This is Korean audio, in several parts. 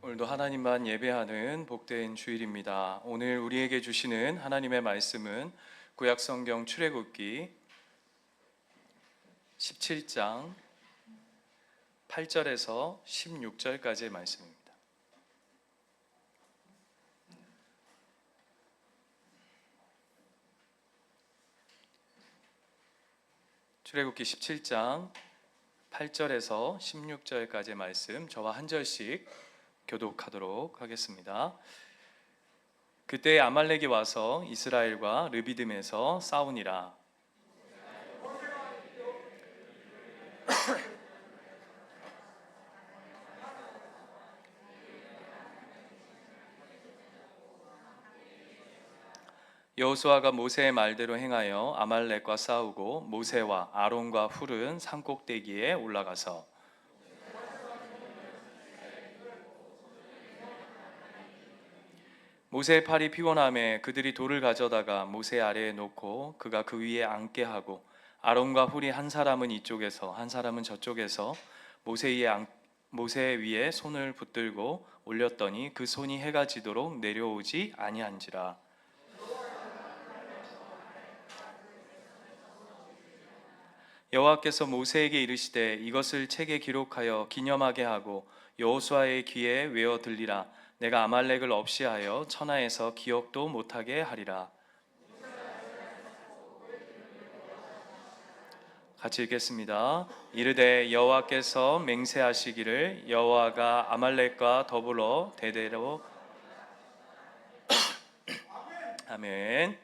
오늘도 하나님만 예배하는 복된 주일입니다. 오늘 우리에게 주시는 하나님의 말씀은 구약성경 출애굽기 17장 8절에서 16절까지의 말씀입니다. 출애굽기 17장 8절에서 16절까지의 말씀, 저와 한 절씩 교독하도록 하겠습니다. 그때 아말렉이 와서 이스라엘과 르비딤에서 싸우니라. 여호수아가 모세의 말대로 행하여 아말렉과 싸우고 모세와 아론과 훌은 산꼭대기에 올라가서 모세의 팔이 피곤함에 그들이 돌을 가져다가 모세 아래에 놓고 그가 그 위에 앉게 하고 아론과 훌이 한 사람은 이쪽에서 한 사람은 저쪽에서 모세 위에 손을 붙들고 올렸더니 그 손이 해가 지도록 내려오지 아니한지라. 여호와께서 모세에게 이르시되 이것을 책에 기록하여 기념하게 하고 여호수아의 귀에 외어 들리라. 내가 아말렉을 없이하여 천하에서 기억도 못하게 하리라. 같이 읽겠습니다. 이르되 여호와께서 맹세하시기를 여호와가 아말렉과 더불어 대대로 아멘.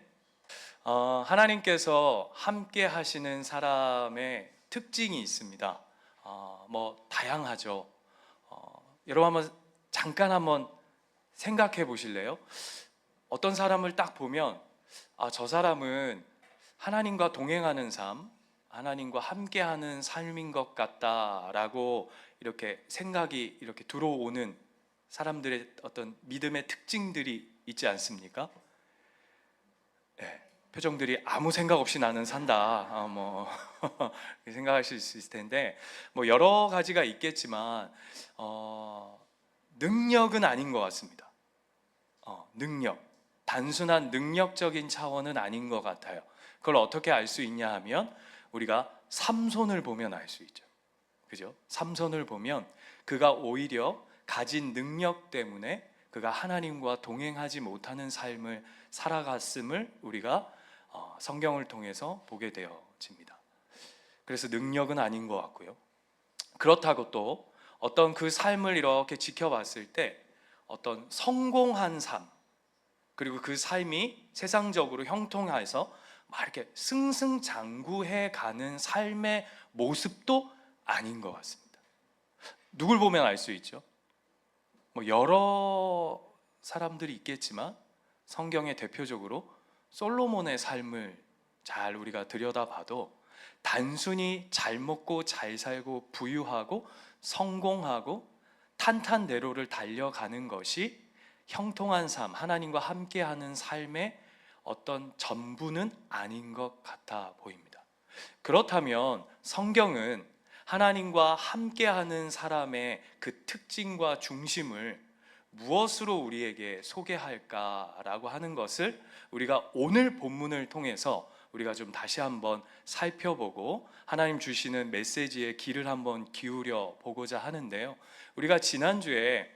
하나님께서 함께 하시는 사람의 특징이 있습니다. 다양하죠. 여러분 잠깐 생각해 보실래요? 어떤 사람을 딱 보면 저 사람은 하나님과 동행하는 삶, 하나님과 함께하는 삶인 것 같다라고 이렇게 생각이 이렇게 들어오는 사람들의 어떤 믿음의 특징들이 있지 않습니까? 네, 표정들이 아무 생각 없이 나는 산다. 생각하실 수 있을 텐데 여러 가지가 있겠지만 능력은 아닌 것 같습니다. 단순한 능력적인 차원은 아닌 것 같아요. 그걸 어떻게 알 수 있냐 하면 우리가 삼손을 보면 알 수 있죠. 그죠? 삼손을 보면 그가 오히려 가진 능력 때문에 그가 하나님과 동행하지 못하는 삶을 살아갔음을 우리가 성경을 통해서 보게 되어집니다. 그래서 능력은 아닌 것 같고요. 그렇다고 또 어떤 그 삶을 이렇게 지켜봤을 때 어떤 성공한 삶, 그리고 그 삶이 세상적으로 형통해서 막 이렇게 승승장구해 가는 삶의 모습도 아닌 것 같습니다. 누굴 보면 알 수 있죠? 여러 사람들이 있겠지만 성경의 대표적으로 솔로몬의 삶을 잘 우리가 들여다봐도 단순히 잘 먹고 잘 살고 부유하고 성공하고 탄탄대로를 달려가는 것이 형통한 삶, 하나님과 함께하는 삶의 어떤 전부는 아닌 것 같아 보입니다. 그렇다면 성경은 하나님과 함께하는 사람의 그 특징과 중심을 무엇으로 우리에게 소개할까라고 하는 것을 우리가 오늘 본문을 통해서 우리가 좀 다시 한번 살펴보고 하나님 주시는 메시지에 귀를 한번 기울여 보고자 하는데요. 우리가 지난주에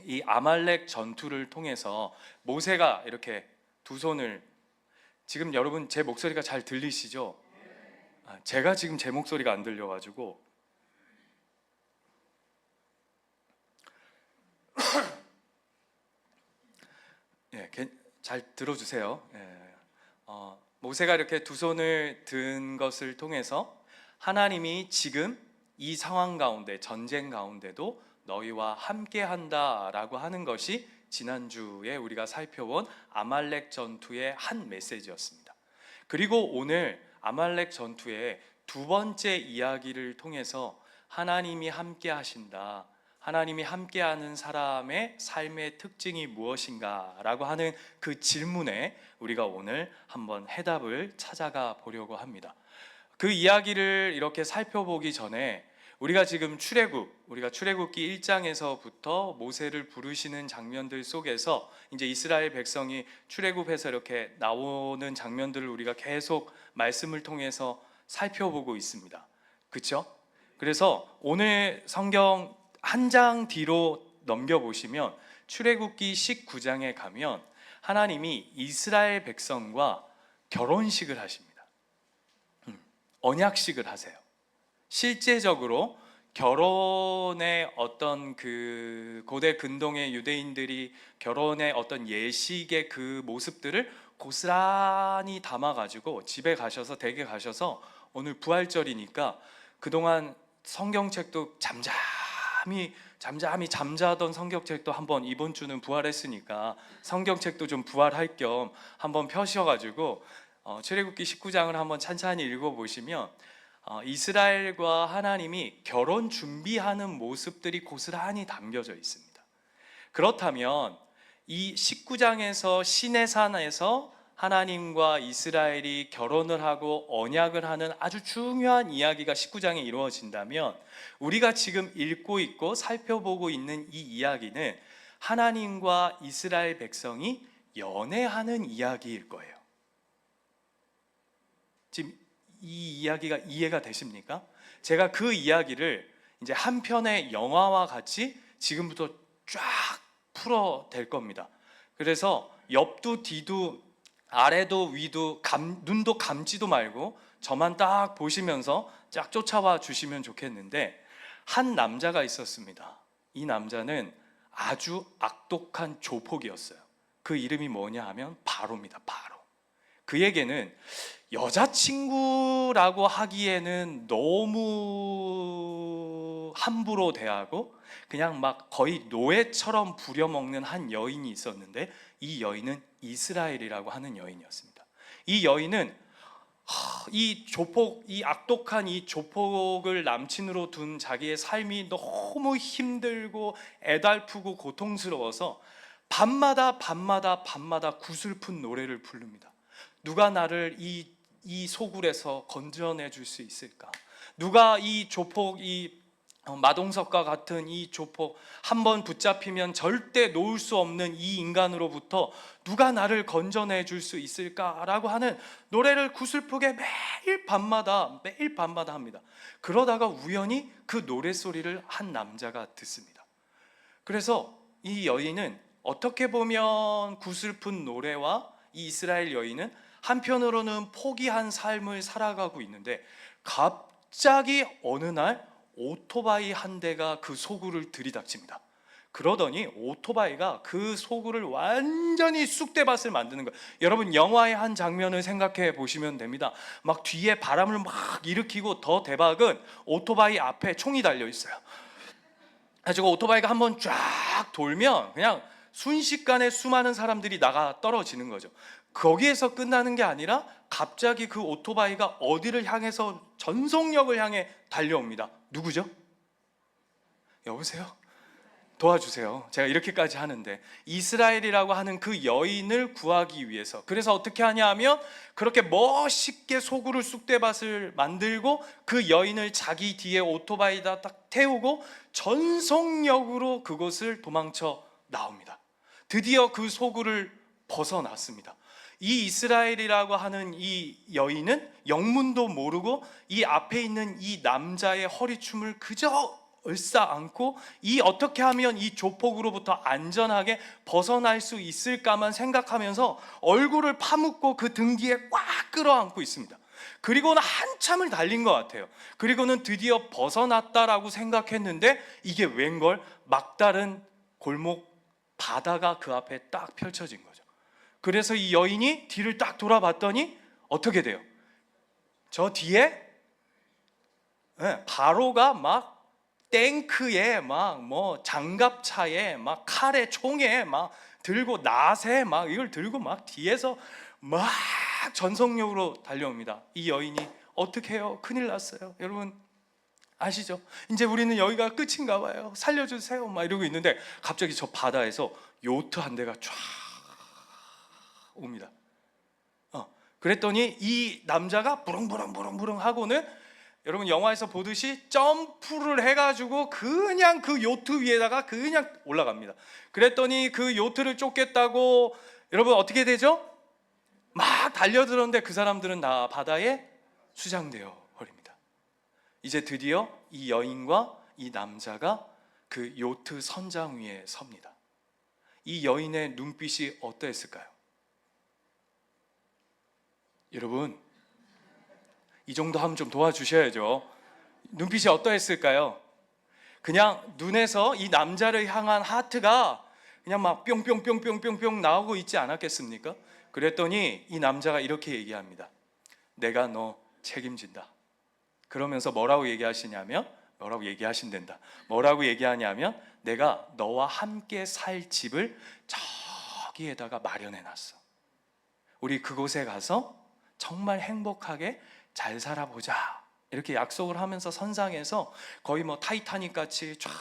이 아말렉 전투를 통해서 모세가 이렇게 두 손을, 지금 여러분 제 목소리가 잘 들리시죠? 제가 지금 제 목소리가 안 들려가지고 잘 들어주세요. 모세가 이렇게 두 손을 든 것을 통해서 하나님이 지금 이 상황 가운데, 전쟁 가운데도 너희와 함께한다 라고 하는 것이 지난주에 우리가 살펴본 아말렉 전투의 한 메시지였습니다. 그리고 오늘 아말렉 전투의 두 번째 이야기를 통해서 하나님이 함께 하신다, 하나님이 함께하는 사람의 삶의 특징이 무엇인가 라고 하는 그 질문에 우리가 오늘 한번 해답을 찾아가 보려고 합니다. 그 이야기를 이렇게 살펴보기 전에 우리가 지금 출애굽, 우리가 출애굽기 1장에서부터 모세를 부르시는 장면들 속에서 이제 이스라엘 백성이 출애굽해서 이렇게 나오는 장면들을 우리가 계속 말씀을 통해서 살펴보고 있습니다. 그렇죠? 그래서 오늘 성경 한 장 뒤로 넘겨보시면 출애굽기 19장에 가면 하나님이 이스라엘 백성과 결혼식을 하십니다. 언약식을 하세요. 실제적으로 결혼의 어떤 그 고대 근동의 유대인들이 결혼의 어떤 예식의 그 모습들을 고스란히 담아가지고 집에 가셔서 댁에 가셔서 오늘 부활절이니까 그동안 성경책도 잠자던 성경책도 한번 이번 주는 부활했으니까 성경책도 좀 부활할 겸 한번 펴셔가지고 출애굽기 19장을 한번 찬찬히 읽어보시면 이스라엘과 하나님이 결혼 준비하는 모습들이 고스란히 담겨져 있습니다. 그렇다면 이 19장에서 시내산에서 하나님과 이스라엘이 결혼을 하고 언약을 하는 아주 중요한 이야기가 19장에 이루어진다면 우리가 지금 읽고 있고 살펴보고 있는 이 이야기는 하나님과 이스라엘 백성이 연애하는 이야기일 거예요. 지금 이 이야기가 이해가 되십니까? 제가 그 이야기를 이제 한 편의 영화와 같이 지금부터 쫙 풀어댈 겁니다. 그래서 옆도 뒤도 아래도 위도 눈도 감지도 말고 저만 딱 보시면서 쫙 쫓아와 주시면 좋겠는데, 한 남자가 있었습니다. 이 남자는 아주 악독한 조폭이었어요. 그 이름이 뭐냐 하면 바로입니다. 바로. 그에게는 여자친구라고 하기에는 너무 함부로 대하고 그냥 막 거의 노예처럼 부려먹는 한 여인이 있었는데, 이 여인은 이스라엘이라고 하는 여인이었습니다. 이 여인은 이 악독한 이 조폭을 남친으로 둔 자기의 삶이 너무 힘들고 애달프고 고통스러워서 밤마다 구슬픈 노래를 부릅니다. 누가 나를 이 소굴에서 건져내 줄 수 있을까? 누가 이 조폭, 이 마동석과 같은 이 조폭, 한번 붙잡히면 절대 놓을 수 없는 이 인간으로부터 누가 나를 건져내 줄 수 있을까라고 하는 노래를 구슬프게 매일 밤마다 합니다. 그러다가 우연히 그 노래소리를 한 남자가 듣습니다. 그래서 이 여인은 어떻게 보면 구슬픈 노래와 이 이스라엘 여인은 한편으로는 포기한 삶을 살아가고 있는데, 갑자기 어느 날 오토바이 한 대가 그 소굴을 들이닥칩니다. 그러더니 오토바이가 그 소굴을 완전히 쑥대밭을 만드는 거예요. 여러분, 영화의 한 장면을 생각해 보시면 됩니다. 막 뒤에 바람을 막 일으키고, 더 대박은 오토바이 앞에 총이 달려 있어요. 가지고 오토바이가 한번 쫙 돌면 그냥 순식간에 수많은 사람들이 나가 떨어지는 거죠. 거기에서 끝나는 게 아니라 갑자기 그 오토바이가 어디를 향해서 전속력을 향해 달려옵니다. 누구죠? 여보세요? 도와주세요. 제가 이렇게까지 하는데, 이스라엘이라고 하는 그 여인을 구하기 위해서. 그래서 어떻게 하냐 하면 그렇게 멋있게 소굴을 쑥대밭을 만들고 그 여인을 자기 뒤에 오토바이에다 딱 태우고 전속력으로 그곳을 도망쳐 나옵니다. 드디어 그 소굴을 벗어났습니다. 이 이스라엘이라고 하는 이 여인은 영문도 모르고 이 앞에 있는 이 남자의 허리춤을 그저 얼싸안고 이 어떻게 하면 이 조폭으로부터 안전하게 벗어날 수 있을까만 생각하면서 얼굴을 파묻고 그 등 뒤에 꽉 끌어안고 있습니다. 그리고는 한참을 달린 것 같아요. 그리고는 드디어 벗어났다라고 생각했는데 이게 웬걸, 막다른 골목 바다가 그 앞에 딱 펼쳐진 거죠. 그래서 이 여인이 뒤를 딱 돌아봤더니 어떻게 돼요? 저 뒤에 바로가 막 탱크에 막 뭐 장갑차에 막 칼에 총에 막 들고 낫에 막 이걸 들고 막 뒤에서 막 전속력으로 달려옵니다. 이 여인이 어떻게 해요? 큰일 났어요. 여러분 아시죠? 이제 우리는 여기가 끝인가 봐요. 살려주세요. 막 이러고 있는데 갑자기 저 바다에서 요트 한 대가 쫙 옵니다. 그랬더니 이 남자가 부릉부릉 하고는 여러분 영화에서 보듯이 점프를 해가지고 그냥 그 요트 위에다가 그냥 올라갑니다. 그랬더니 그 요트를 쫓겠다고 여러분 어떻게 되죠? 막 달려들었는데 그 사람들은 다 바다에 수장되어 버립니다. 이제 드디어 이 여인과 이 남자가 그 요트 선장 위에 섭니다. 이 여인의 눈빛이 어떠했을까요? 여러분 이 정도 하면 좀 도와주셔야죠. 눈빛이 어떠했을까요? 그냥 눈에서 이 남자를 향한 하트가 그냥 막 뿅뿅뿅뿅뿅뿅 나오고 있지 않았겠습니까? 그랬더니 이 남자가 이렇게 얘기합니다. 내가 너 책임진다. 그러면서 뭐라고 얘기하시냐면, 뭐라고 얘기하신단다. 뭐라고 얘기하냐면, 내가 너와 함께 살 집을 저기에다가 마련해 놨어. 우리 그곳에 가서 정말 행복하게 잘 살아보자. 이렇게 약속을 하면서 선상에서 거의 뭐 타이타닉 같이 쫙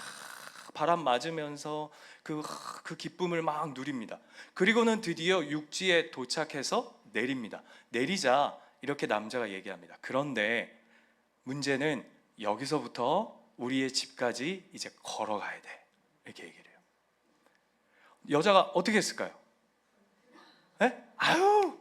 바람 맞으면서 그 기쁨을 막 누립니다. 그리고는 드디어 육지에 도착해서 내립니다. 내리자 이렇게 남자가 얘기합니다. 그런데 문제는 여기서부터 우리의 집까지 이제 걸어가야 돼. 이렇게 얘기를 해요. 여자가 어떻게 했을까요? 에? 아유,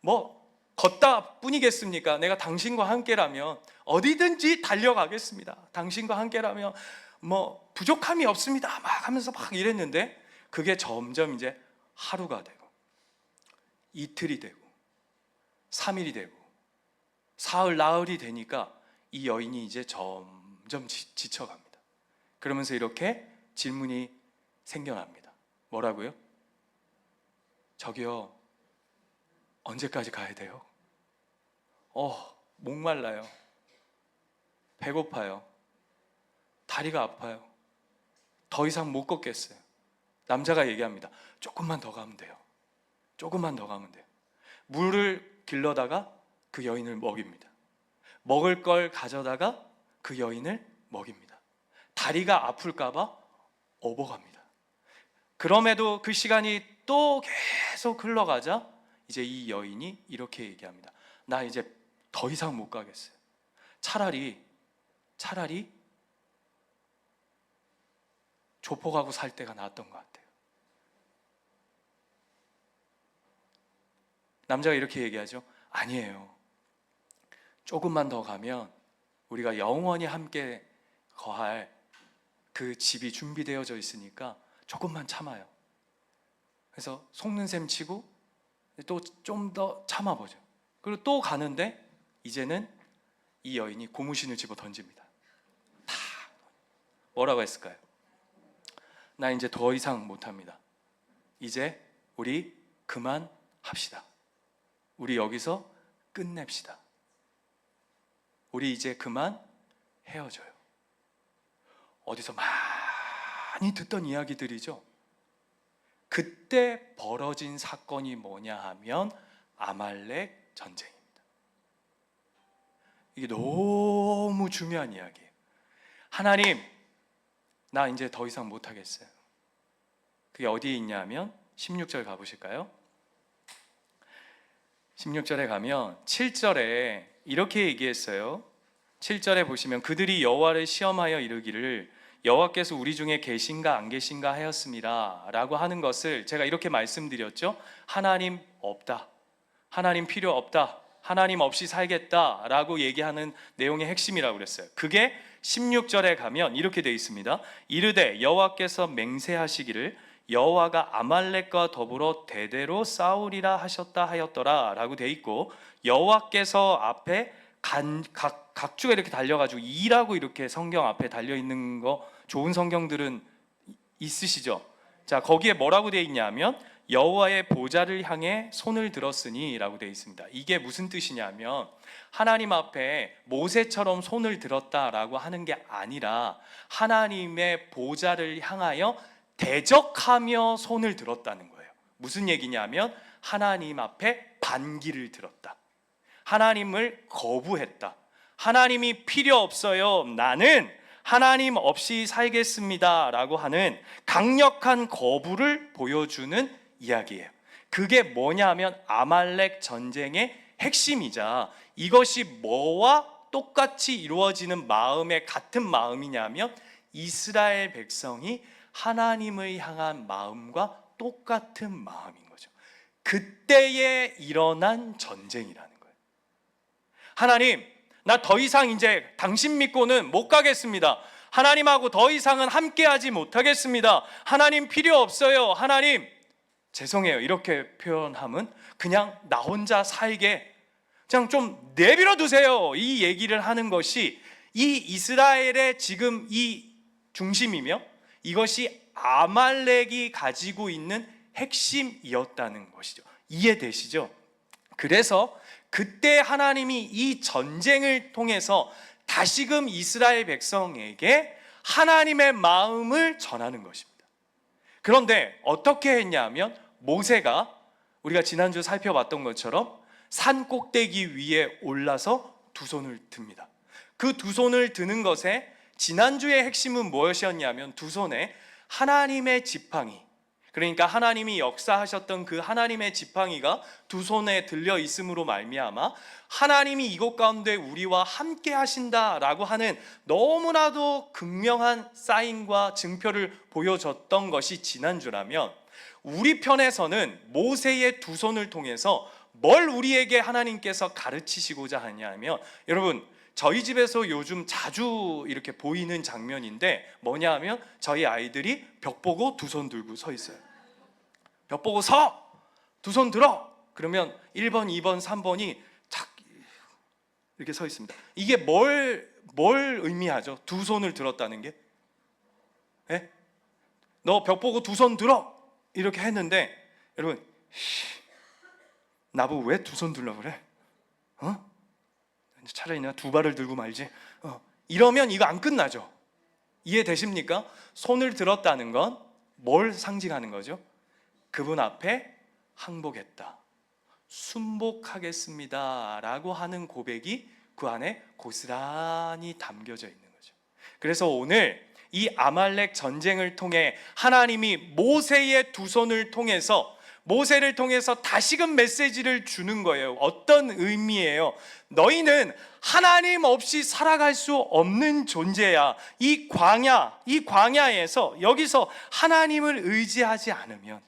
뭐 걷다 뿐이겠습니까? 내가 당신과 함께라면 어디든지 달려가겠습니다. 당신과 함께라면 뭐 부족함이 없습니다. 막 하면서 막 이랬는데 그게 점점 이제 하루가 되고 이틀이 되고 3일이 되고 사흘 나흘이 되니까 이 여인이 이제 점점 지쳐갑니다. 그러면서 이렇게 질문이 생겨납니다. 뭐라고요? 저기요, 언제까지 가야 돼요? 목말라요. 배고파요. 다리가 아파요. 더 이상 못 걷겠어요. 남자가 얘기합니다. 조금만 더 가면 돼요. 조금만 더 가면 돼요. 물을 길러다가 그 여인을 먹입니다. 먹을 걸 가져다가 그 여인을 먹입니다. 다리가 아플까봐 업어갑니다. 그럼에도 그 시간이 또 계속 흘러가자 이제 이 여인이 이렇게 얘기합니다. 나 이제 더 이상 못 가겠어요. 차라리 조폭하고 살 때가 나았던 것 같아요. 남자가 이렇게 얘기하죠. 아니에요. 조금만 더 가면 우리가 영원히 함께 거할 그 집이 준비되어져 있으니까 조금만 참아요. 그래서 속는 셈 치고 또 좀 더 참아보죠. 그리고 또 가는데 이제는 이 여인이 고무신을 집어 던집니다. 다 뭐라고 했을까요? 나 이제 더 이상 못합니다. 이제 우리 그만합시다. 우리 여기서 끝냅시다. 우리 이제 그만 헤어져요. 어디서 많이 듣던 이야기들이죠. 그때 벌어진 사건이 뭐냐 하면 아말렉 전쟁입니다. 이게 너무 중요한 이야기예요. 하나님, 나 이제 더 이상 못하겠어요. 그게 어디에 있냐면 16절 가보실까요? 16절에 가면 7절에 이렇게 얘기했어요. 7절에 보시면 그들이 여호와를 시험하여 이르기를 여호와께서 우리 중에 계신가 안 계신가 하였습니다 라고 하는 것을 제가 이렇게 말씀드렸죠. 하나님 없다, 하나님 필요 없다, 하나님 없이 살겠다 라고 얘기하는 내용의 핵심이라고 그랬어요. 그게 16절에 가면 이렇게 되어 있습니다. 이르되 여호와께서 맹세하시기를 여호와가 아말렉과 더불어 대대로 싸우리라 하셨다 하였더라 라고 되어 있고, 여호와께서 앞에 각주가 이렇게 달려가지고 이라고 이렇게 성경 앞에 달려있는 거 좋은 성경들은 있으시죠? 자, 거기에 뭐라고 되어 있냐면 여호와의 보좌를 향해 손을 들었으니 라고 되어 있습니다. 이게 무슨 뜻이냐면 하나님 앞에 모세처럼 손을 들었다라고 하는 게 아니라 하나님의 보좌를 향하여 대적하며 손을 들었다는 거예요. 무슨 얘기냐면 하나님 앞에 반기를 들었다, 하나님을 거부했다, 하나님이 필요 없어요, 나는 하나님 없이 살겠습니다 라고 하는 강력한 거부를 보여주는 이야기예요. 그게 뭐냐 하면 아말렉 전쟁의 핵심이자 이것이 뭐와 똑같이 이루어지는 마음의 같은 마음이냐면 이스라엘 백성이 하나님을 향한 마음과 똑같은 마음인 거죠. 그때에 일어난 전쟁이라는 거예요. 하나님, 나 더 이상 이제 당신 믿고는 못 가겠습니다. 하나님하고 더 이상은 함께하지 못하겠습니다. 하나님 필요 없어요. 하나님 죄송해요. 이렇게 표현하면 그냥 나 혼자 살게 그냥 좀 내버려 두세요. 이 얘기를 하는 것이 이 이스라엘의 지금 이 중심이며 이것이 아말렉이 가지고 있는 핵심이었다는 것이죠. 이해되시죠? 그래서 그때 하나님이 이 전쟁을 통해서 다시금 이스라엘 백성에게 하나님의 마음을 전하는 것입니다. 그런데 어떻게 했냐면 모세가 우리가 지난주 살펴봤던 것처럼 산 꼭대기 위에 올라서 두 손을 듭니다. 그 두 손을 드는 것에 지난주의 핵심은 무엇이었냐면 두 손에 하나님의 지팡이, 그러니까 하나님이 역사하셨던 그 하나님의 지팡이가 두 손에 들려 있음으로 말미암아 하나님이 이곳 가운데 우리와 함께 하신다라고 하는 너무나도 극명한 사인과 증표를 보여줬던 것이 지난주라면, 우리 편에서는 모세의 두 손을 통해서 뭘 우리에게 하나님께서 가르치시고자 하냐면, 여러분 저희 집에서 요즘 자주 이렇게 보이는 장면인데 뭐냐 하면 저희 아이들이 벽 보고 두 손 들고 서 있어요. 벽 보고 서! 두 손 들어! 그러면 1번, 2번, 3번이 착 이렇게 서 있습니다. 이게 뭘 의미하죠? 두 손을 들었다는 게? 네? 너 벽 보고 두 손 들어! 이렇게 했는데 여러분 나보고 왜 두 손 들려고 그래? 차라리 내가 두 발을 들고 말지. 이러면 이거 안 끝나죠. 이해되십니까? 손을 들었다는 건 뭘 상징하는 거죠? 그분 앞에 항복했다, 순복하겠습니다 라고 하는 고백이 그 안에 고스란히 담겨져 있는 거죠. 그래서 오늘 이 아말렉 전쟁을 통해 하나님이 모세의 두 손을 통해서, 모세를 통해서 다시금 메시지를 주는 거예요. 어떤 의미예요? 너희는 하나님 없이 살아갈 수 없는 존재야. 이 광야에서 여기서 하나님을 의지하지 않으면,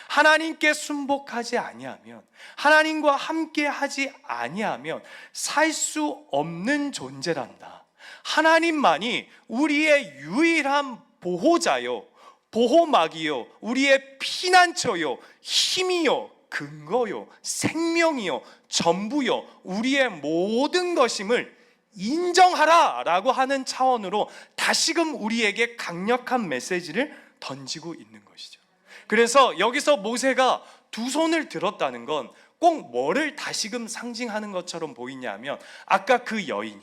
하나님께 순복하지 아니하면, 하나님과 함께하지 아니하면 살 수 없는 존재란다. 하나님만이 우리의 유일한 보호자요, 보호막이요, 우리의 피난처요, 힘이요, 근거요, 생명이요, 전부요, 우리의 모든 것임을 인정하라 라고 하는 차원으로 다시금 우리에게 강력한 메시지를 던지고 있는 것이죠. 그래서 여기서 모세가 두 손을 들었다는 건 꼭 뭐를 다시금 상징하는 것처럼 보이냐면, 아까 그 여인이,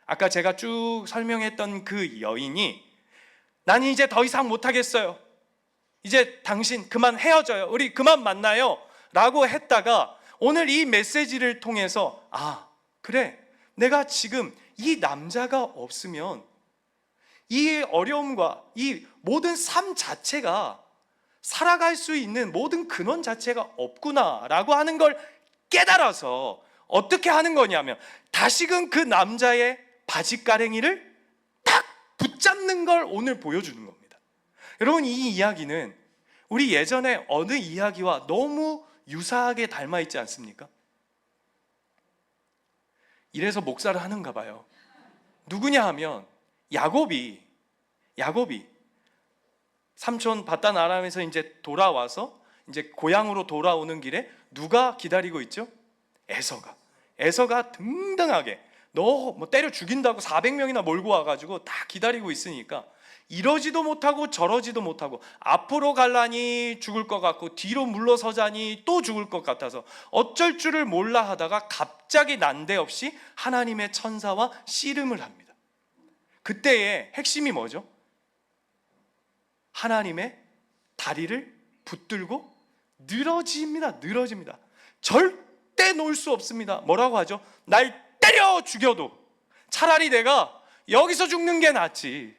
아까 제가 쭉 설명했던 그 여인이 나는 이제 더 이상 못하겠어요, 이제 당신 그만 헤어져요, 우리 그만 만나요 라고 했다가 오늘 이 메시지를 통해서 그래, 내가 지금 이 남자가 없으면 이 어려움과 이 모든 삶 자체가, 살아갈 수 있는 모든 근원 자체가 없구나 라고 하는 걸 깨달아서 어떻게 하는 거냐면 다시금 그 남자의 바지가랭이를 딱 붙잡는 걸 오늘 보여주는 겁니다. 여러분, 이 이야기는 우리 예전에 어느 이야기와 너무 유사하게 닮아 있지 않습니까? 이래서 목사를 하는가 봐요. 누구냐 하면 야곱이 삼촌 바단 아람에서 이제 돌아와서 이제 고향으로 돌아오는 길에 누가 기다리고 있죠? 에서가 등등하게 너 뭐 때려 죽인다고 400명이나 몰고 와가지고 다 기다리고 있으니까 이러지도 못하고 저러지도 못하고, 앞으로 갈라니 죽을 것 같고 뒤로 물러서자니 또 죽을 것 같아서 어쩔 줄을 몰라 하다가 갑자기 난데없이 하나님의 천사와 씨름을 합니다. 그때의 핵심이 뭐죠? 하나님의 다리를 붙들고 늘어집니다. 절대 놓을 수 없습니다. 뭐라고 하죠? 날 때려 죽여도 차라리 내가 여기서 죽는 게 낫지,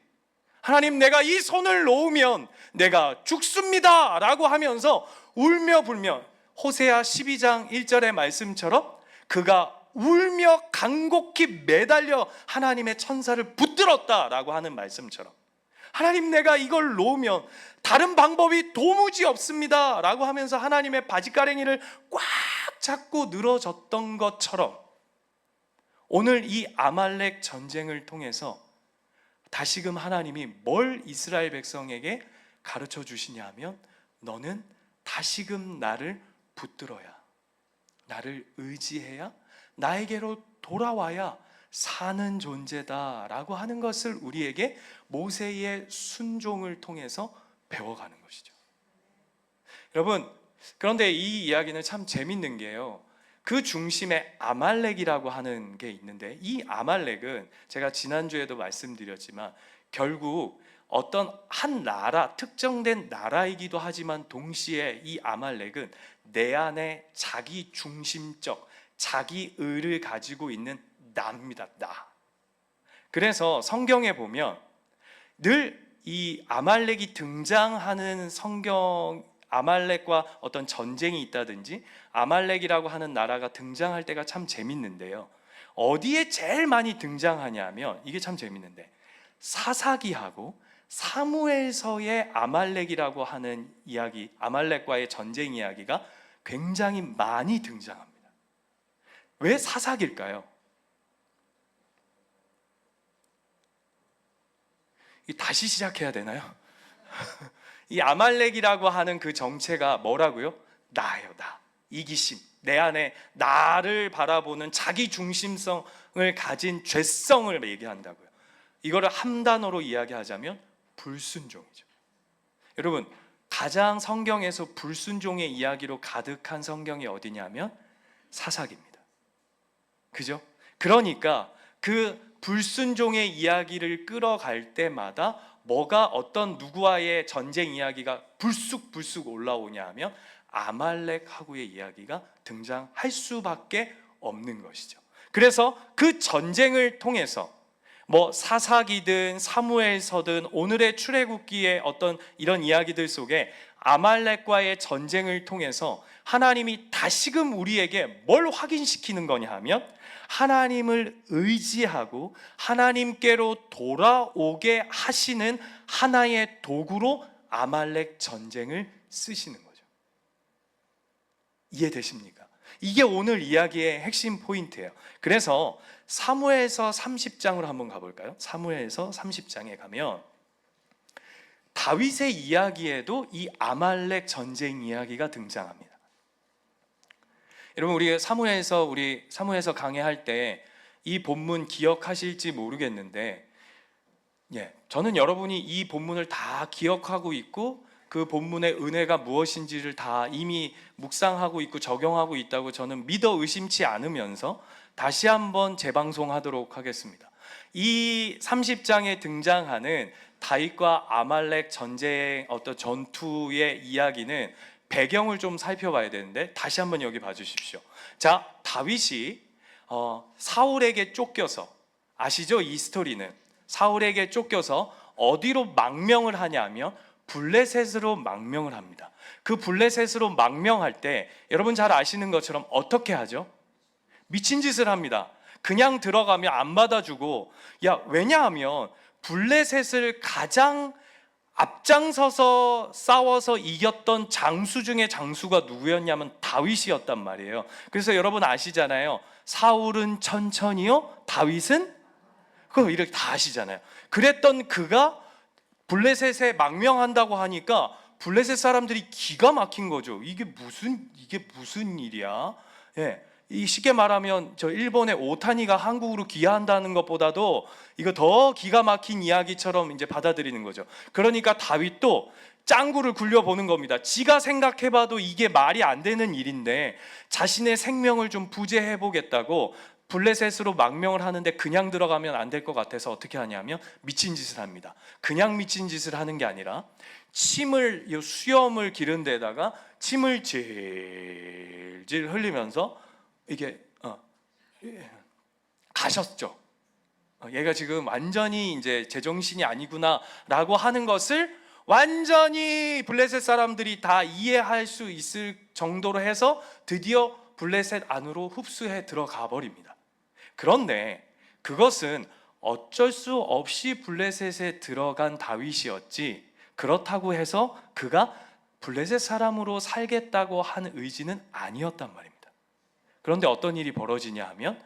하나님 내가 이 손을 놓으면 내가 죽습니다 라고 하면서 울며 불며, 호세아 12장 1절의 말씀처럼 그가 울며 간곡히 매달려 하나님의 천사를 붙들었다라고 하는 말씀처럼, 하나님 내가 이걸 놓으면 다른 방법이 도무지 없습니다 라고 하면서 하나님의 바지가랭이를 꽉 잡고 늘어졌던 것처럼, 오늘 이 아말렉 전쟁을 통해서 다시금 하나님이 뭘 이스라엘 백성에게 가르쳐 주시냐 하면, 너는 다시금 나를 붙들어야, 나를 의지해야, 나에게로 돌아와야 사는 존재다 라고 하는 것을 우리에게 모세의 순종을 통해서 배워가는 것이죠. 여러분, 그런데 이 이야기는 참 재밌는 게요, 그 중심에 아말렉이라고 하는 게 있는데, 이 아말렉은 제가 지난주에도 말씀드렸지만 결국 어떤 한 나라, 특정된 나라이기도 하지만 동시에 이 아말렉은 내 안에 자기 중심적, 자기 의를 가지고 있는 나입니다. 나. 그래서 성경에 보면 늘 이 아말렉이 등장하는 성경, 아말렉과 어떤 전쟁이 있다든지 아말렉이라고 하는 나라가 등장할 때가 참 재밌는데요, 어디에 제일 많이 등장하냐면, 이게 참 재밌는데, 사사기하고 사무엘서의 아말렉이라고 하는 이야기, 아말렉과의 전쟁 이야기가 굉장히 많이 등장합니다. 왜 사사기일까요? 다시 시작해야 되나요? 이 아말렉이라고 하는 그 정체가 뭐라고요? 나예요. 나. 이기심, 내 안에 나를 바라보는 자기 중심성을 가진 죄성을 얘기한다고요. 이거를 한 단어로 이야기하자면 불순종이죠. 여러분, 가장 성경에서 불순종의 이야기로 가득한 성경이 어디냐면 사사기입니다. 그죠? 그러니까 그 불순종의 이야기를 끌어갈 때마다 뭐가, 어떤 누구와의 전쟁 이야기가 불쑥 올라오냐 하면 아말렉하고의 이야기가 등장할 수밖에 없는 것이죠. 그래서 그 전쟁을 통해서 뭐 사사기든 사무엘서든 오늘의 출애굽기의 어떤 이런 이야기들 속에 아말렉과의 전쟁을 통해서 하나님이 다시금 우리에게 뭘 확인시키는 거냐 하면, 하나님을 의지하고 하나님께로 돌아오게 하시는 하나의 도구로 아말렉 전쟁을 쓰시는 거죠. 이해되십니까? 이게 오늘 이야기의 핵심 포인트예요. 그래서 사무엘서 30장으로 한번 가볼까요? 사무엘서 30장에 가면 다윗의 이야기에도 이 아말렉 전쟁 이야기가 등장합니다. 여러분, 우리 사무엘서 강해할 때 이 본문 기억하실지 모르겠는데, 저는 여러분이 이 본문을 다 기억하고 있고 그 본문의 은혜가 무엇인지를 다 이미 묵상하고 있고 적용하고 있다고 저는 믿어 의심치 않으면서 다시 한번 재방송하도록 하겠습니다. 이 30장에 등장하는 다윗과 아말렉 전쟁, 어떤 전투의 이야기는 배경을 좀 살펴봐야 되는데, 다시 한번 여기 봐주십시오. 자, 다윗이 사울에게 쫓겨서, 아시죠? 이 스토리는 사울에게 쫓겨서 어디로 망명을 하냐면 블레셋으로 망명을 합니다. 그 블레셋으로 망명할 때 여러분 잘 아시는 것처럼 어떻게 하죠? 미친 짓을 합니다. 그냥 들어가면 안 받아주고, 왜냐하면 블레셋을 가장 앞장서서 싸워서 이겼던 장수 중에 장수가 누구였냐면 다윗이었단 말이에요. 그래서 여러분 아시잖아요. 사울은 천천히요, 다윗은 그거 이렇게 다 아시잖아요. 그랬던 그가 블레셋에 망명한다고 하니까 블레셋 사람들이 기가 막힌 거죠. 이게 무슨 일이야? 이 쉽게 말하면 저 일본의 오타니가 한국으로 귀화한다는 것보다도 이거 더 기가 막힌 이야기처럼 이제 받아들이는 거죠. 그러니까 다윗도 짱구를 굴려보는 겁니다. 지가 생각해봐도 이게 말이 안 되는 일인데 자신의 생명을 좀 부재해 보겠다고 블레셋으로 망명을 하는데, 그냥 들어가면 안 될 것 같아서 어떻게 하냐면 미친 짓을 합니다. 그냥 미친 짓을 하는 게 아니라 수염을 기른 데다가 침을 질질 흘리면서 이게 가셨죠. 얘가 지금 완전히 이제 제정신이 아니구나라고 하는 것을 완전히 블레셋 사람들이 다 이해할 수 있을 정도로 해서 드디어 블레셋 안으로 흡수해 들어가 버립니다. 그런데 그것은 어쩔 수 없이 블레셋에 들어간 다윗이었지, 그렇다고 해서 그가 블레셋 사람으로 살겠다고 한 의지는 아니었단 말입니다. 그런데 어떤 일이 벌어지냐 하면,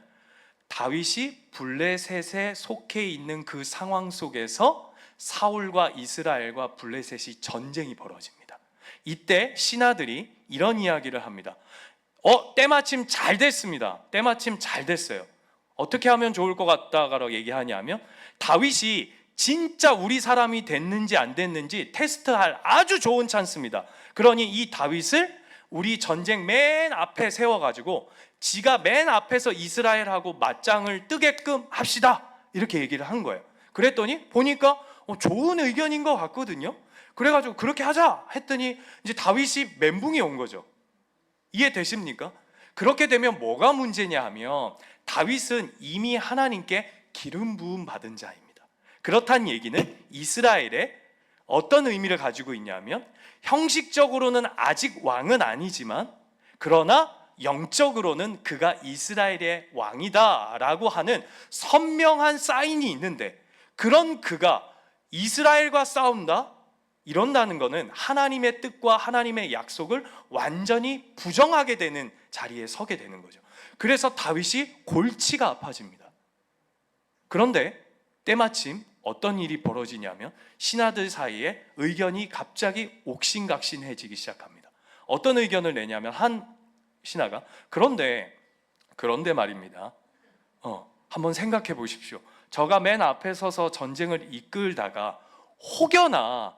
다윗이 블레셋에 속해 있는 그 상황 속에서 사울과 이스라엘과 블레셋이 전쟁이 벌어집니다. 이때 신하들이 이런 이야기를 합니다. 때마침 잘 됐습니다. 때마침 잘 됐어요. 어떻게 하면 좋을 것 같다라고 얘기하냐면, 다윗이 진짜 우리 사람이 됐는지 안 됐는지 테스트할 아주 좋은 찬스입니다. 그러니 이 다윗을 우리 전쟁 맨 앞에 세워가지고 지가 맨 앞에서 이스라엘하고 맞짱을 뜨게끔 합시다, 이렇게 얘기를 한 거예요. 그랬더니 보니까 좋은 의견인 것 같거든요. 그래가지고 그렇게 하자 했더니 이제 다윗이 멘붕이 온 거죠. 이해되십니까? 그렇게 되면 뭐가 문제냐 하면, 다윗은 이미 하나님께 기름 부음 받은 자입니다. 그렇다는 얘기는 이스라엘에 어떤 의미를 가지고 있냐면, 형식적으로는 아직 왕은 아니지만 그러나 영적으로는 그가 이스라엘의 왕이다라고 하는 선명한 사인이 있는데, 그런 그가 이스라엘과 싸운다? 이런다는 것은 하나님의 뜻과 하나님의 약속을 완전히 부정하게 되는 자리에 서게 되는 거죠. 그래서 다윗이 골치가 아파집니다. 그런데 때마침 어떤 일이 벌어지냐면, 신하들 사이에 의견이 갑자기 옥신각신해지기 시작합니다. 어떤 의견을 내냐면, 한 신하가 그런데 말입니다. 한번 생각해 보십시오. 저가 맨 앞에 서서 전쟁을 이끌다가 혹여나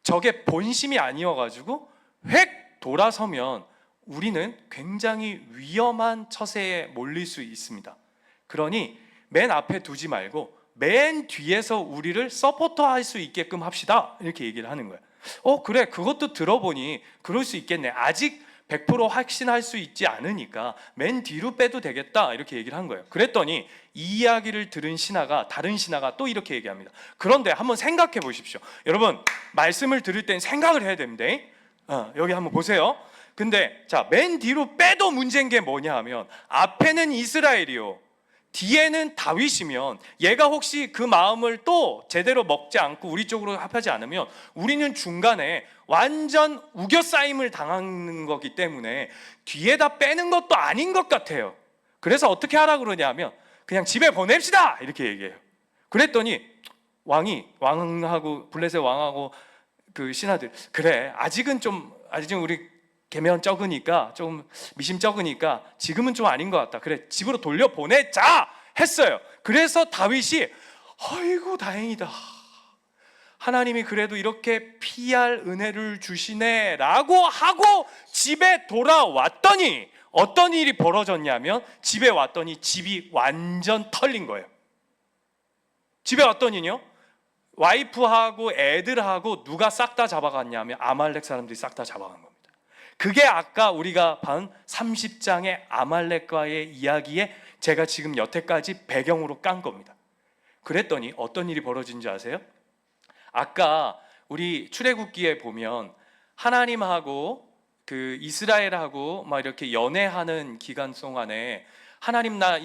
저게 본심이 아니어가지고 획 돌아서면 우리는 굉장히 위험한 처세에 몰릴 수 있습니다. 그러니 맨 앞에 두지 말고 맨 뒤에서 우리를 서포터할 수 있게끔 합시다, 이렇게 얘기를 하는 거예요. 그래, 그것도 들어보니 그럴 수 있겠네. 아직 100% 확신할 수 있지 않으니까 맨 뒤로 빼도 되겠다, 이렇게 얘기를 한 거예요. 그랬더니 이 이야기를 들은 다른 신하가 또 이렇게 얘기합니다. 그런데 한번 생각해 보십시오. 여러분, 말씀을 들을 땐 생각을 해야 됩니다. 여기 한번 보세요. 근데 맨 뒤로 빼도 문제인 게 뭐냐 하면, 앞에는 이스라엘이요, 뒤에는 다윗이면 얘가 혹시 그 마음을 또 제대로 먹지 않고 우리 쪽으로 합하지 않으면 우리는 중간에 완전 우겨싸임을 당하는 거기 때문에 뒤에다 빼는 것도 아닌 것 같아요. 그래서 어떻게 하라 그러냐면, 그냥 집에 보냅시다, 이렇게 얘기해요. 그랬더니 왕하고 블레셋 왕하고 그 신하들, 그래, 아직은 우리 계면 적으니까, 좀 미심 적으니까 지금은 좀 아닌 것 같다, 그래, 집으로 돌려보내자 했어요. 그래서 다윗이 아이고 다행이다, 하나님이 그래도 이렇게 피할 은혜를 주시네 라고 하고 집에 돌아왔더니 어떤 일이 벌어졌냐면, 집에 왔더니 집이 완전 털린 거예요. 집에 왔더니요, 와이프하고 애들하고 누가 싹 다 잡아갔냐면 아말렉 사람들이 싹 다 잡아간 겁니다. 그게 아까 우리가 본 30장의 아말렉과의 이야기에 제가 지금 여태까지 배경으로 깐 겁니다. 그랬더니 어떤 일이 벌어진지 아세요? 아까 우리 출애굽기에 보면 하나님하고 그 이스라엘하고 막 이렇게 연애하는 기간 동안에 하나님 나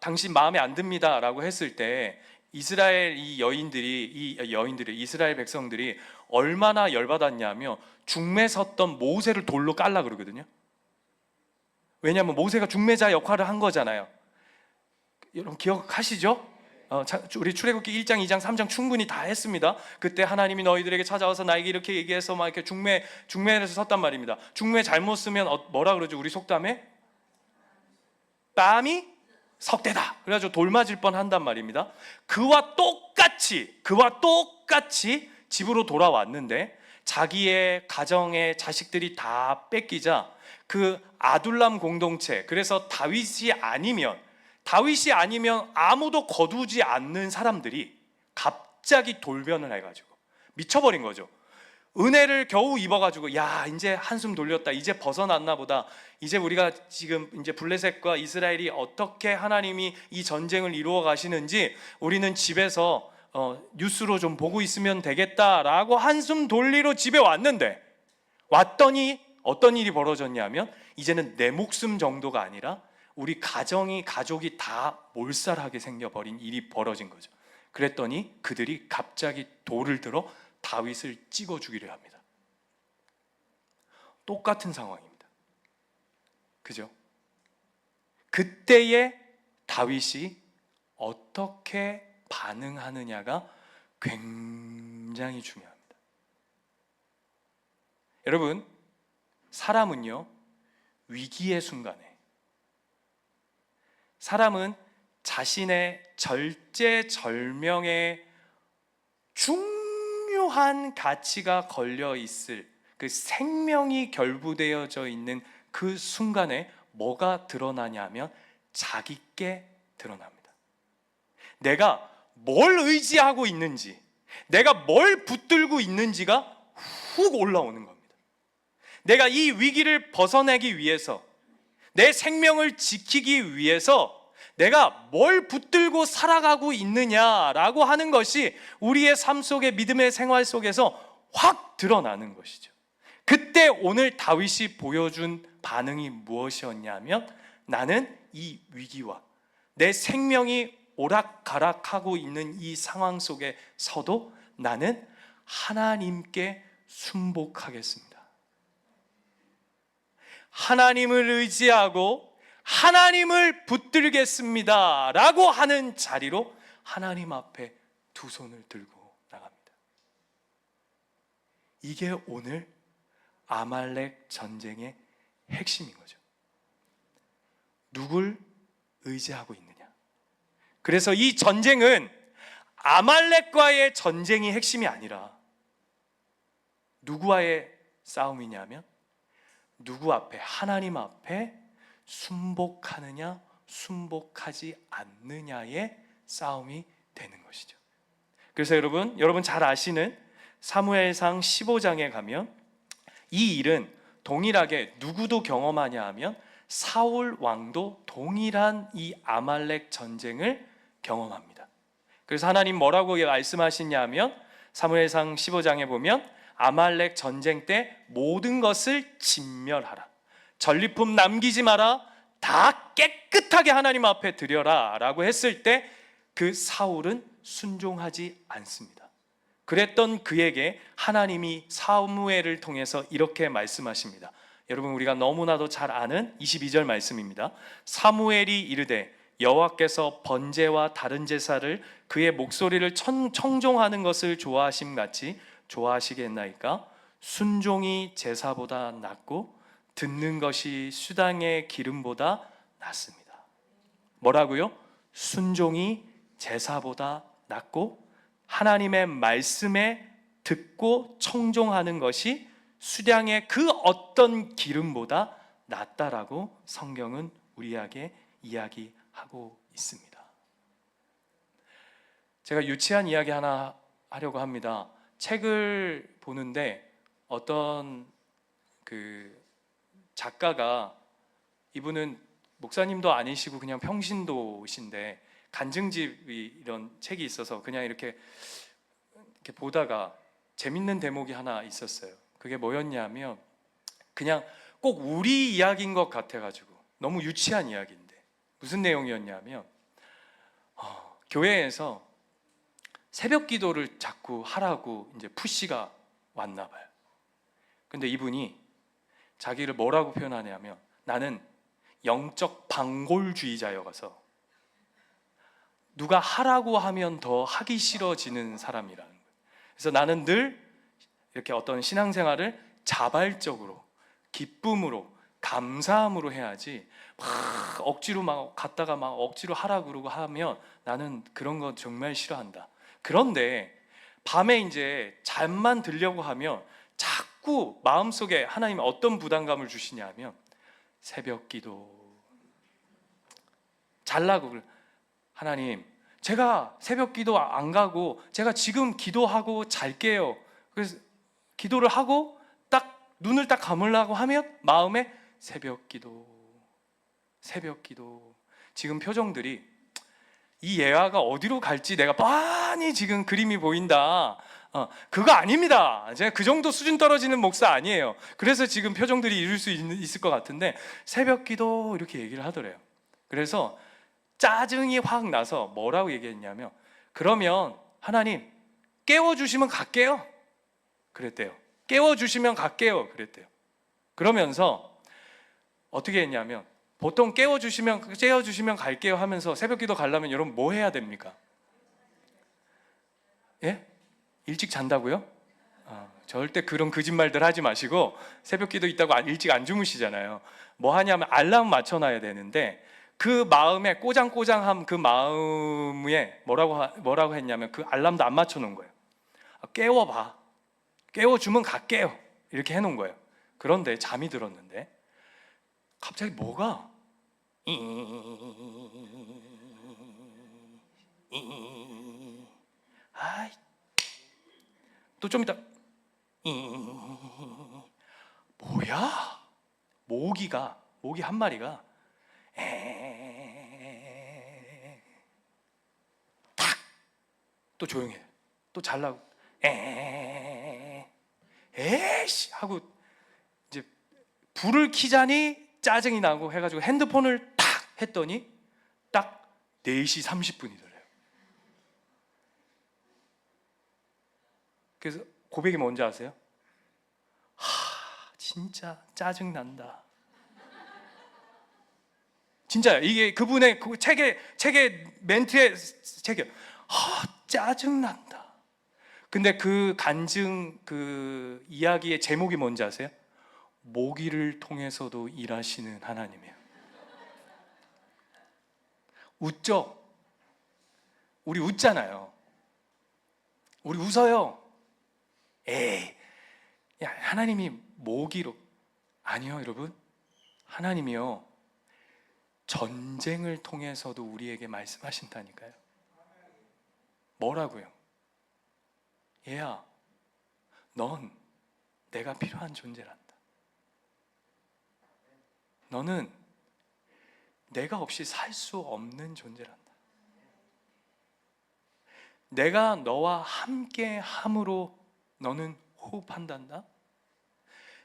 당신 마음에 안 듭니다 라고 했을 때 이스라엘 이스라엘 백성들이 얼마나 열받았냐면 중매 섰던 모세를 돌로 깔라 그러거든요. 왜냐하면 모세가 중매자 역할을 한 거잖아요. 여러분 기억하시죠? 우리 출애굽기 1장, 2장, 3장 충분히 다 했습니다. 그때 하나님이 너희들에게 찾아와서 나에게 이렇게 얘기해서 막 이렇게 중매에서 섰단 말입니다. 중매 잘못 쓰면 뭐라 그러죠? 우리 속담에 땀이 석대다. 그래가지고 돌 맞을 뻔한단 말입니다. 그와 똑같이 집으로 돌아왔는데 자기의 가정의 자식들이 다 뺏기자 그 아둘람 공동체, 그래서 다윗이 아니면 아무도 거두지 않는 사람들이 갑자기 돌변을 해가지고 미쳐버린 거죠. 은혜를 겨우 입어가지고 야 이제 한숨 돌렸다, 이제 벗어났나 보다, 이제 우리가 지금 이제 블레셋과 이스라엘이 어떻게 하나님이 이 전쟁을 이루어 가시는지 우리는 집에서 뉴스로 좀 보고 있으면 되겠다라고 한숨 돌리러 집에 왔는데, 왔더니 어떤 일이 벌어졌냐면 이제는 내 목숨 정도가 아니라 우리 가족이 다 몰살하게 생겨버린 일이 벌어진 거죠. 그랬더니 그들이 갑자기 돌을 들어 다윗을 찍어 죽이려 합니다. 똑같은 상황입니다. 그죠? 그때의 다윗이 어떻게 반응하느냐가 굉장히 중요합니다. 여러분, 사람은요, 위기의 순간에, 사람은 자신의 절제절명의 중요한 가치가 걸려 있을 그 생명이 결부되어져 있는 그 순간에 뭐가 드러나냐면 자기께 드러납니다. 내가 뭘 의지하고 있는지, 내가 뭘 붙들고 있는지가 훅 올라오는 겁니다. 내가 이 위기를 벗어내기 위해서, 내 생명을 지키기 위해서 내가 뭘 붙들고 살아가고 있느냐라고 하는 것이 우리의 삶 속에, 믿음의 생활 속에서 확 드러나는 것이죠. 그때 오늘 다윗이 보여준 반응이 무엇이었냐면, 나는 이 위기와 내 생명이 오락가락하고 있는 이 상황 속에서도 나는 하나님께 순복하겠습니다. 하나님을 의지하고 하나님을 붙들겠습니다 라고 하는 자리로 하나님 앞에 두 손을 들고 나갑니다. 이게 오늘 아말렉 전쟁의 핵심인 거죠. 누굴 의지하고 있느냐. 그래서 이 전쟁은 아말렉과의 전쟁이 핵심이 아니라 누구와의 싸움이냐면, 누구 앞에, 하나님 앞에 순복하느냐 순복하지 않느냐의 싸움이 되는 것이죠. 그래서 여러분 잘 아시는 사무엘상 15장에 가면 이 일은 동일하게 누구도 경험하냐 하면 사울 왕도 동일한 이 아말렉 전쟁을 경험합니다. 그래서 하나님 뭐라고 말씀하시냐면 사무엘상 15장에 보면 아말렉 전쟁 때 모든 것을 진멸하라, 전리품 남기지 마라, 다 깨끗하게 하나님 앞에 드려라 라고 했을 때 그 사울은 순종하지 않습니다. 그랬던 그에게 하나님이 사무엘을 통해서 이렇게 말씀하십니다. 여러분, 우리가 너무나도 잘 아는 22절 말씀입니다. 사무엘이 이르되 여호와께서 번제와 다른 제사를 그의 목소리를 청종하는 것을 좋아하심 같이 좋아하시겠나이까? 순종이 제사보다 낫고 듣는 것이 수당의 기름보다 낫습니다. 뭐라고요? 순종이 제사보다 낫고 하나님의 말씀에 듣고 청종하는 것이 수량의 그 어떤 기름보다 낫다라고 성경은 우리에게 이야기하고 있습니다. 제가 유치한 이야기 하나 하려고 합니다. 책을 보는데 어떤 그 작가가, 이분은 목사님도 아니시고 그냥 평신도신데 간증집이 이런 책이 있어서 그냥 이렇게 보다가 재밌는 대목이 하나 있었어요. 그게 뭐였냐면 그냥 꼭 우리 이야기인 것 같아가지고 너무 유치한 이야기인데 무슨 내용이었냐면 교회에서 새벽 기도를 자꾸 하라고 이제 푸시가 왔나 봐요. 근데 이분이 자기를 뭐라고 표현하냐면 나는 영적 방골주의자여서 누가 하라고 하면 더 하기 싫어지는 사람이라는 거예요. 그래서 나는 늘 이렇게 어떤 신앙생활을 자발적으로, 기쁨으로, 감사함으로 해야지 막 억지로 막 갔다가 막 억지로 하라 그러고 하면 나는 그런 거 정말 싫어한다. 그런데 밤에 이제 잠만 들려고 하면 자꾸 마음속에 하나님이 어떤 부담감을 주시냐면 새벽 기도 잘라고, 하나님 제가 새벽 기도 안 가고 제가 지금 기도하고 잘게요. 그래서 기도를 하고 딱 눈을 딱 감으려고 하면 마음에 새벽 기도. 지금 표정들이 이 예화가 어디로 갈지 내가 뻔히 지금 그림이 보인다. 그거 아닙니다. 제가 그 정도 수준 떨어지는 목사 아니에요. 그래서 지금 표정들이 이럴 수 있을 것 같은데, 새벽 기도 이렇게 얘기를 하더래요. 그래서 짜증이 확 나서 뭐라고 얘기했냐면, 그러면 하나님 깨워주시면 갈게요 그랬대요. 깨워주시면 갈게요 그랬대요. 그러면서 어떻게 했냐면, 보통 깨워주시면 갈게요 하면서 새벽 기도 가려면 여러분 뭐 해야 됩니까? 예? 일찍 잔다고요? 절대 그런 거짓말들 하지 마시고, 새벽 기도 있다고 일찍 안 주무시잖아요. 뭐 하냐면 알람 맞춰놔야 되는데, 그 마음에 꼬장꼬장함, 그 마음에 뭐라고 했냐면, 그 알람도 안 맞춰놓은 거예요. 깨워봐, 깨워주면 갈게요 이렇게 해놓은 거예요. 그런데 잠이 들었는데 갑자기 뭐가 아이, 또 좀 이따 뭐야? 모기 한 마리가 탁! 또 조용해. 또 잘라고 에이씨 하고 이제 불을 켜자니 짜증이 나고 해가지고 핸드폰을 탁 했더니 딱 4시 30분이더래요. 그래서 고백이 뭔지 아세요? 진짜 짜증난다. 진짜요. 이게 그분의 그 책의 멘트에 책에 짜증난다. 근데 그 간증 그 이야기의 제목이 뭔지 아세요? 모기를 통해서도 일하시는 하나님이에요. 웃죠? 우리 웃잖아요. 우리 웃어요. 에이, 야, 하나님이 모기로. 아니요, 여러분. 하나님이요, 전쟁을 통해서도 우리에게 말씀하신다니까요. 뭐라고요? 얘야, 넌 내가 필요한 존재란다. 너는 내가 없이 살 수 없는 존재란다. 내가 너와 함께 함으로 너는 호흡한단다.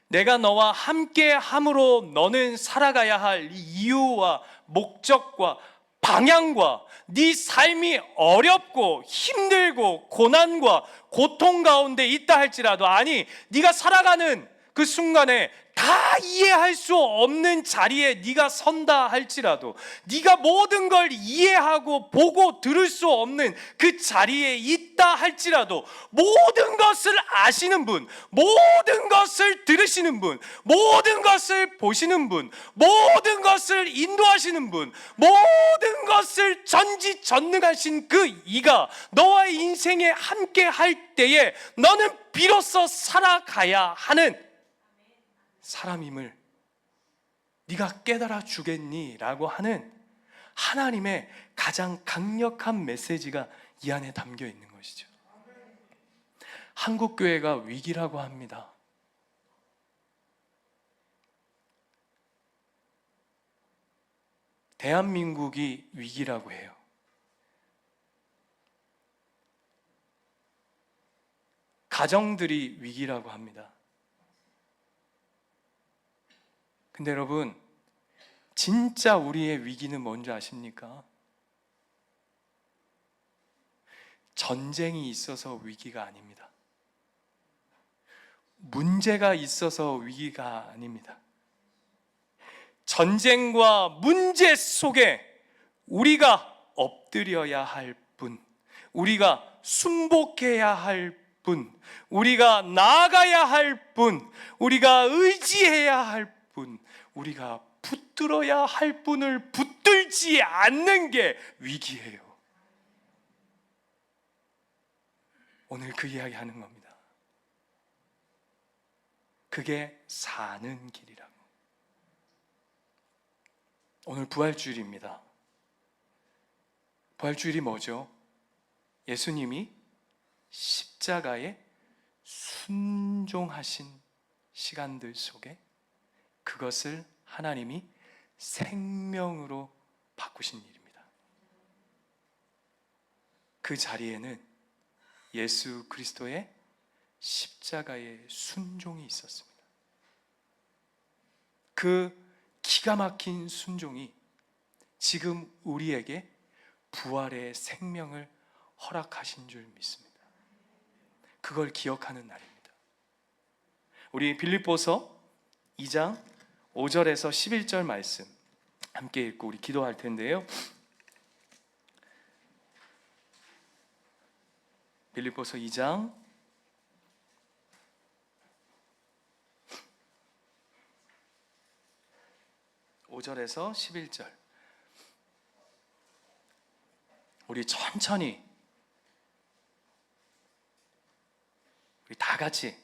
내가 너와 함께 함으로 너는 살아가야 할 이유와 목적과 방향과 네 삶이 어렵고 힘들고 고난과 고통 가운데 있다 할지라도, 아니 네가 살아가는 그 순간에 다 이해할 수 없는 자리에 네가 선다 할지라도, 네가 모든 걸 이해하고 보고 들을 수 없는 그 자리에 있다 할지라도, 모든 것을 아시는 분, 모든 것을 들으시는 분, 모든 것을 보시는 분, 모든 것을 인도하시는 분, 모든 것을 전지전능하신 그 이가 너와의 인생에 함께 할 때에 너는 비로소 살아가야 하는 사람임을 네가 깨달아 주겠니? 라고 하는 하나님의 가장 강력한 메시지가 이 안에 담겨 있는 것이죠. 한국교회가 위기라고 합니다. 대한민국이 위기라고 해요. 가정들이 위기라고 합니다. 근데 여러분, 진짜 우리의 위기는 뭔지 아십니까? 전쟁이 있어서 위기가 아닙니다. 문제가 있어서 위기가 아닙니다. 전쟁과 문제 속에 우리가 엎드려야 할 뿐, 우리가 순복해야 할 뿐, 우리가 나아가야 할 뿐, 우리가 의지해야 할 뿐, 우리가 붙들어야 할 뿐을 붙들지 않는 게 위기예요. 오늘 그 이야기 하는 겁니다. 그게 사는 길이라고. 오늘 부활주일입니다. 부활주일이 뭐죠? 예수님이 십자가에 순종하신 시간들 속에 그것을 하나님이 생명으로 바꾸신 일입니다. 그 자리에는 예수 그리스도의 십자가의 순종이 있었습니다. 그 기가 막힌 순종이 지금 우리에게 부활의 생명을 허락하신 줄 믿습니다. 그걸 기억하는 날입니다. 우리 빌립보서 2장 5절에서 11절 말씀 함께 읽고 우리 기도할 텐데요. 빌립보서 2장 5절에서 11절 우리 천천히 우리 다 같이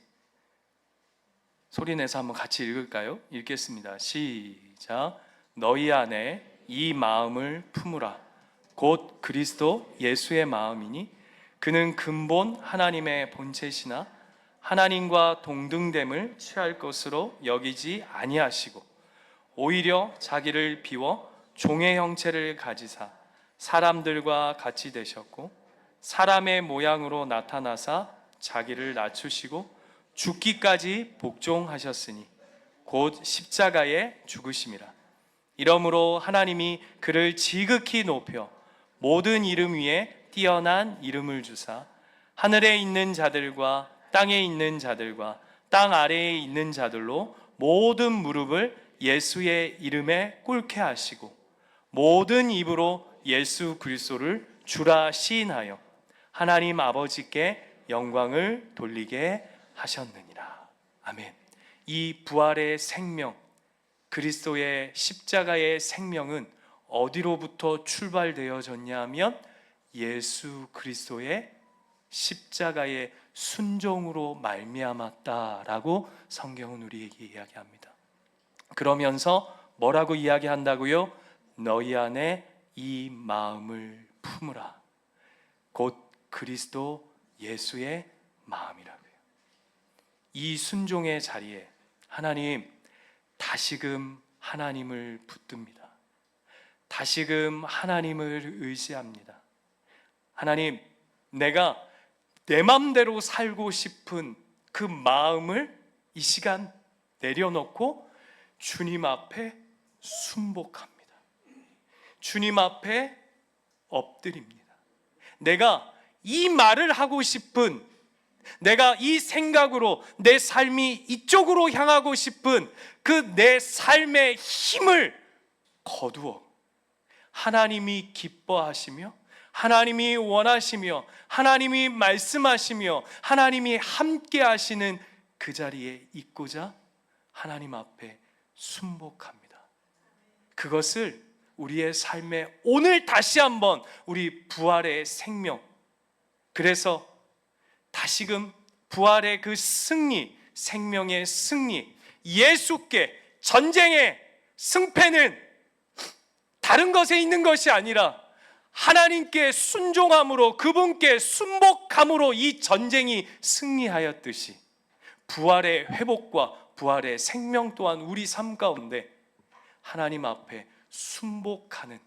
소리내서 한번 같이 읽을까요? 읽겠습니다. 시작. 너희 안에 이 마음을 품으라. 곧 그리스도 예수의 마음이니 그는 근본 하나님의 본체시나 하나님과 동등됨을 취할 것으로 여기지 아니하시고 오히려 자기를 비워 종의 형체를 가지사 사람들과 같이 되셨고 사람의 모양으로 나타나사 자기를 낮추시고 죽기까지 복종하셨으니 곧 십자가에 죽으심이라. 이러므로 하나님이 그를 지극히 높여 모든 이름 위에 뛰어난 이름을 주사 하늘에 있는 자들과 땅에 있는 자들과 땅 아래에 있는 자들로 모든 무릎을 예수의 이름에 꿇게 하시고 모든 입으로 예수 그리스도를 주라 시인하여 하나님 아버지께 영광을 돌리게 하셨느니라. 아멘. 이 부활의 생명, 그리스도의 십자가의 생명은 어디로부터 출발되어졌냐 하면 예수 그리스도의 십자가의 순종으로 말미암았다라고 성경은 우리에게 이야기합니다. 그러면서 뭐라고 이야기한다고요? 너희 안에 이 마음을 품으라. 곧 그리스도 예수의 마음이라고요. 이 순종의 자리에 하나님 다시금 하나님을 붙듭니다. 다시금 하나님을 의지합니다. 하나님, 내가 내 맘대로 살고 싶은 그 마음을 이 시간 내려놓고 주님 앞에 순복합니다. 주님 앞에 엎드립니다. 내가 이 말을 하고 싶은, 내가 이 생각으로 내 삶이 이쪽으로 향하고 싶은 그 내 삶의 힘을 거두어 하나님이 기뻐하시며 하나님이 원하시며 하나님이 말씀하시며 하나님이 함께 하시는 그 자리에 있고자 하나님 앞에 순복합니다. 그것을 우리의 삶에 오늘 다시 한번 우리 부활의 생명, 그래서 다시금 부활의 그 승리, 생명의 승리, 예수께 전쟁의 승패는 다른 것에 있는 것이 아니라 하나님께 순종함으로, 그분께 순복함으로 이 전쟁이 승리하였듯이 부활의 회복과 부활의 생명 또한 우리 삶 가운데 하나님 앞에 순복하는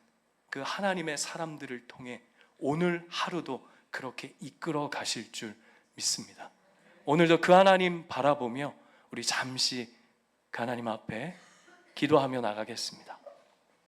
그 하나님의 사람들을 통해 오늘 하루도 그렇게 이끌어 가실 줄 믿습니다. 오늘도 그 하나님 바라보며 우리 잠시 그 하나님 앞에 기도하며 나가겠습니다.